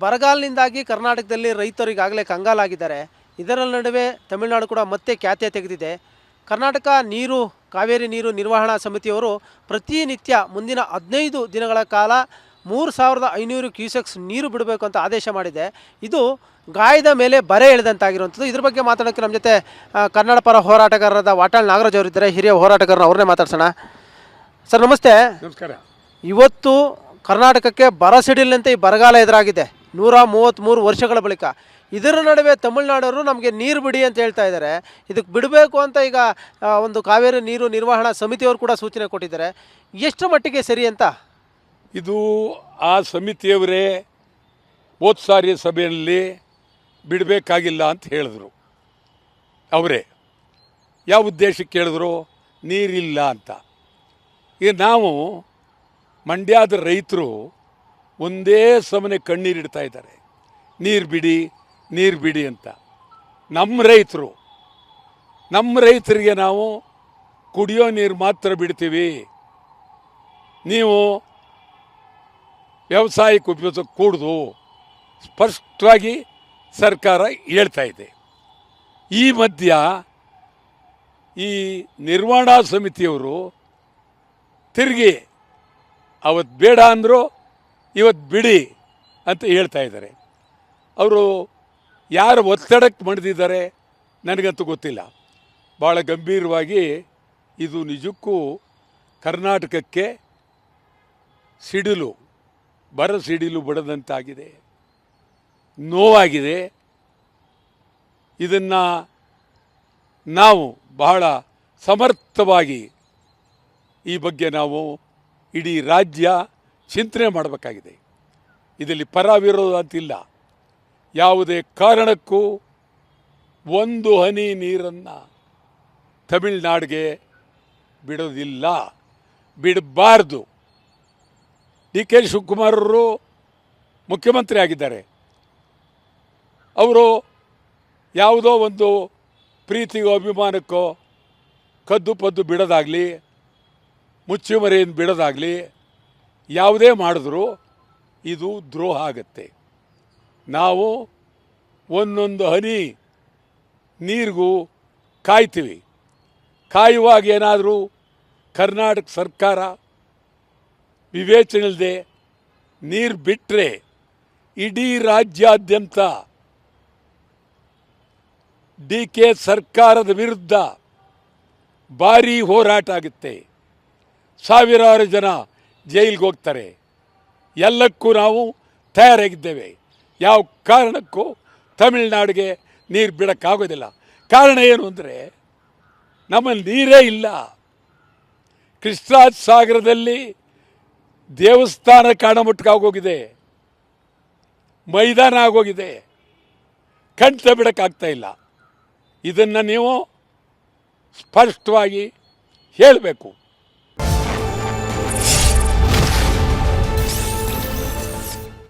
ಬರಗಾಲನಿಂದಾಗಿ ಕರ್ನಾಟಕದಲ್ಲಿ ರೈತರು ಈಗಾಗಲೇ ಕಂಗಾಲಾಗಿದ್ದಾರೆ. ಇದರ ನಡುವೆ ತಮಿಳುನಾಡು ಕೂಡ ಮತ್ತೆ ಖ್ಯಾತೆ ತೆಗೆದಿದೆ. ಕರ್ನಾಟಕ ನೀರು ಕಾವೇರಿ ನೀರು ನಿರ್ವಹಣಾ ಸಮಿತಿಯವರು ಪ್ರತಿನಿತ್ಯ ಮುಂದಿನ 15 ದಿನಗಳ ಕಾಲ 3500 ಕ್ಯೂಸೆಕ್ಸ್ ನೀರು ಬಿಡಬೇಕು ಅಂತ ಆದೇಶ ಮಾಡಿದೆ. ಇದು ಗಾಯದ ಮೇಲೆ ಬರೆ ಎಳೆದಂತಾಗಿರುವಂಥದ್ದು. ಇದ್ರ ಬಗ್ಗೆ ಮಾತಾಡೋಕ್ಕೆ ನಮ್ಮ ಜೊತೆ ಕನ್ನಡ ಪರ ಹೋರಾಟಗಾರರಾದ ವಾಟಾಳ್ ನಾಗರಾಜ್ ಅವರಿದ್ದಾರೆ. ಹಿರಿಯ ಹೋರಾಟಗಾರರು ಅವ್ರನ್ನೇ ಮಾತಾಡ್ಸೋಣ. ಸರ್ ನಮಸ್ತೆ. ನಮಸ್ಕಾರ. ಇವತ್ತು ಕರ್ನಾಟಕಕ್ಕೆ ಬರ ಸಿಡಿಲಿನಂತೆ ಈ ಬರಗಾಲ ಎದುರಾಗಿದೆ 133 ವರ್ಷಗಳ ಬಳಿಕ. ಇದರ ನಡುವೆ ತಮಿಳುನಾಡವರು ನಮಗೆ ನೀರು ಬಿಡಿ ಅಂತ ಹೇಳ್ತಾ ಇದ್ದಾರೆ. ಇದಕ್ಕೆ ಬಿಡಬೇಕು ಅಂತ ಈಗ ಒಂದು ಕಾವೇರಿ ನೀರು ನಿರ್ವಹಣಾ ಸಮಿತಿಯವರು ಕೂಡ ಸೂಚನೆ ಕೊಟ್ಟಿದ್ದಾರೆ. ಎಷ್ಟು ಮಟ್ಟಿಗೆ ಸರಿ ಅಂತ? ಇದು ಆ ಸಮಿತಿಯವರೇ ಹೋದ ಸಾರಿ ಸಭೆಯಲ್ಲಿ ಬಿಡಬೇಕಾಗಿಲ್ಲ ಅಂತ ಹೇಳಿದ್ರು. ಅವರೇ ಯಾವ ಉದ್ದೇಶಕ್ಕೆ ಹೇಳಿದ್ರು? ನೀರಿಲ್ಲ ಅಂತ. ಈಗ ನಾವು ಮಂಡ್ಯದ ರೈತರು ಒಂದೇ ಸಮನೆ ಕಣ್ಣೀರಿಡ್ತಾ ಇದ್ದಾರೆ, ನೀರು ಬಿಡಿ ನೀರು ಬಿಡಿ ಅಂತ. ನಮ್ಮ ರೈತರಿಗೆ ನಾವು ಕುಡಿಯೋ ನೀರು ಮಾತ್ರ ಬಿಡ್ತೀವಿ, ನೀವು ವ್ಯವಸಾಯಕ್ಕೆ ಉಪಯೋಗಿಸೋಕೆ ಕೂಡದು ಸ್ಪಷ್ಟವಾಗಿ ಸರ್ಕಾರ ಹೇಳ್ತಾ ಇದೆ. ಈ ಮಧ್ಯ ಈ ನಿರ್ವಹಣಾ ಸಮಿತಿಯವರು ತಿರುಗಿ ಅವತ್ತು ಬೇಡ ಅಂದರು, ಇವತ್ತು ಬಿಡಿ ಅಂತ ಹೇಳ್ತಾ ಇದ್ದಾರೆ. ಅವರು ಯಾರು ಒತ್ತಡಕ್ಕೆ ಮಣಿದಿದ್ದಾರೆ ನನಗಂತೂ ಗೊತ್ತಿಲ್ಲ. ಭಾಳ ಗಂಭೀರವಾಗಿ ಇದು ನಿಜಕ್ಕೂ ಕರ್ನಾಟಕಕ್ಕೆ ಸಿಡಿಲು, ಬರ ಸಿಡಿಲು ಬಡದಂತಾಗಿದೆ, ನೋವಾಗಿದೆ. ಇದನ್ನು ನಾವು ಬಹಳ ಸಮರ್ಥವಾಗಿ ಈ ಬಗ್ಗೆ ನಾವು ಇಡೀ ರಾಜ್ಯ ಚಿಂತನೆ ಮಾಡಬೇಕಾಗಿದೆ. ಇದರಲ್ಲಿ ಪರ ವಿರೋಧ ಅಂತಿಲ್ಲ. ಯಾವುದೇ ಕಾರಣಕ್ಕೂ ಒಂದು ಹನಿ ನೀರನ್ನು ತಮಿಳುನಾಡಿಗೆ ಬಿಡೋದಿಲ್ಲ, ಬಿಡಬಾರ್ದು. ಡಿ ಕೆ ಶಿವಕುಮಾರ್ ಅವರು ಮುಖ್ಯಮಂತ್ರಿ ಆಗಿದ್ದಾರೆ. ಅವರು ಯಾವುದೋ ಒಂದು ಪ್ರೀತಿಗೋ ಅಭಿಮಾನಕ್ಕೋ ಕದ್ದು ಪದ್ದು ಬಿಡೋದಾಗಲಿ, ಮುಚ್ಚುಮರೆಯಿಂದ ಬಿಡೋದಾಗಲಿ ಯಾವುದೇ ಮಾಡಿದ್ರು ಇದು ದ್ರೋಹ ಆಗತ್ತೆ. ನಾವು ಒಂದೊಂದು ಹನಿ ನೀರಿಗೂ ಕಾಯ್ತೀವಿ. ಕಾಯುವಾಗ ಏನಾದರೂ ಕರ್ನಾಟಕ ಸರ್ಕಾರ ವಿವೇಚನೆ ಇಲ್ಲದೆ ನೀರು ಬಿಟ್ಟರೆ ಇಡೀ ರಾಜ್ಯಾದ್ಯಂತ ಡಿ ಕೆ ಸರ್ಕಾರದ ವಿರುದ್ಧ ಭಾರೀ ಹೋರಾಟ ಆಗುತ್ತೆ. ಸಾವಿರಾರು ಜನ ಜೈಲಿಗೆ ಹೋಗ್ತಾರೆ. ಎಲ್ಲಕ್ಕೂ ನಾವು ತಯಾರಾಗಿದ್ದೇವೆ. ಯಾವ ಕಾರಣಕ್ಕೂ ತಮಿಳುನಾಡಿಗೆ ನೀರು ಬಿಡೋಕ್ಕಾಗೋದಿಲ್ಲ. ಕಾರಣ ಏನು ಅಂದರೆ ನಮ್ಮಲ್ಲಿ ನೀರೇ ಇಲ್ಲ. ಕೃಷ್ಣಾ ಸಾಗರದಲ್ಲಿ ದೇವಸ್ಥಾನ ಕಾಣಮಟ್ಟಕ್ಕಾಗೋಗಿದೆ, ಮೈದಾನ ಆಗೋಗಿದೆ, ಕಣ್ತ ಬಿಡೋಕ್ಕಾಗ್ತಾ ಇಲ್ಲ. ಇದನ್ನು ನೀವು ಸ್ಪಷ್ಟವಾಗಿ ಹೇಳಬೇಕು.